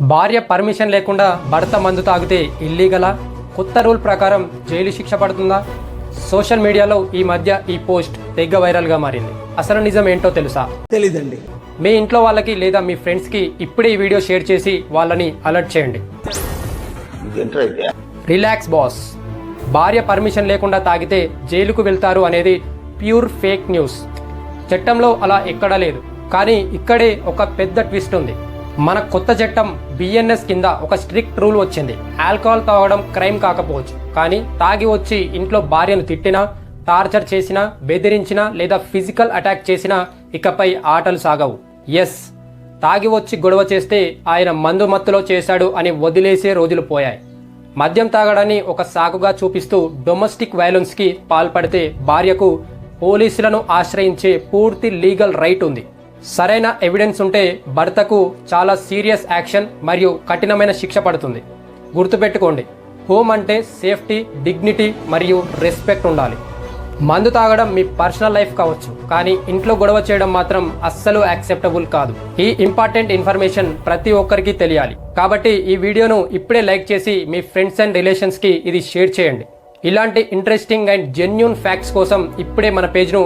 భార్య పర్మిషన్ లేకుండా భర్త మందు తాగితే ఇల్లీగలా? కొత్త రూల్ ప్రకారం జైలు శిక్ష పడుతుందా? సోషల్ మీడియాలో ఈ మధ్య ఈ పోస్ట్ తెగ వైరల్గా మారింది. అసలు నిజం ఏంటో తెలుసా? తెలీదండి. మీ ఇంట్లో వాళ్ళకి లేదా మీ ఫ్రెండ్స్కి ఇప్పుడే ఈ వీడియో షేర్ చేసి వాళ్ళని అలర్ట్ చేయండి. రిలాక్స్ బాస్, భార్య పర్మిషన్ లేకుండా తాగితే జైలుకు వెళ్తారు అనేది ప్యూర్ ఫేక్ న్యూస్. చట్టంలో అలా ఎక్కడా లేదు. కానీ ఇక్కడే ఒక పెద్ద ట్విస్ట్ ఉంది. మన కొత్త చట్టం బిఎన్ఎస్ కింద ఒక స్ట్రిక్ట్ రూల్ వచ్చింది. ఆల్కహాల్ తాగడం క్రైమ్ కాకపోవచ్చు, కానీ తాగి వచ్చి ఇంట్లో భార్యను తిట్టినా, టార్చర్ చేసినా, బెదిరించినా లేదా ఫిజికల్ అటాక్ చేసినా ఇకపై ఆటలు సాగవు. ఎస్, తాగి వచ్చి గొడవ చేస్తే ఆయన మందు మత్తులో చేశాడు అని వదిలేసే రోజులు పోయాయి. మద్యం తాగడాన్ని ఒక సాకుగా చూపిస్తూ డొమెస్టిక్ వైలెన్స్కి పాల్పడితే భార్యకు పోలీసులను ఆశ్రయించే పూర్తి లీగల్ రైట్ ఉంది. సరైన ఎవిడెన్స్ ఉంటే భర్తకు చాలా సీరియస్ యాక్షన్ మరియు కఠినమైన శిక్ష పడుతుంది. గుర్తుపెట్టుకోండి, హోమ్ అంటే సేఫ్టీ, డిగ్నిటీ మరియు రెస్పెక్ట్ ఉండాలి. మందు తాగడం మీ పర్సనల్ లైఫ్ కావచ్చు, కానీ ఇంట్లో గొడవ చేయడం మాత్రం అస్సలు యాక్సెప్టబుల్ కాదు. ఈ ఇంపార్టెంట్ ఇన్ఫర్మేషన్ ప్రతి ఒక్కరికి తెలియాలి. కాబట్టి ఈ వీడియోను ఇప్పుడే లైక్ చేసి మీ ఫ్రెండ్స్ అండ్ రిలేషన్స్కి ఇది షేర్ చేయండి. ఇలాంటి ఇంట్రెస్టింగ్ అండ్ జెన్యూన్ ఫ్యాక్ట్స్ కోసం ఇప్పుడే మన పేజ్ను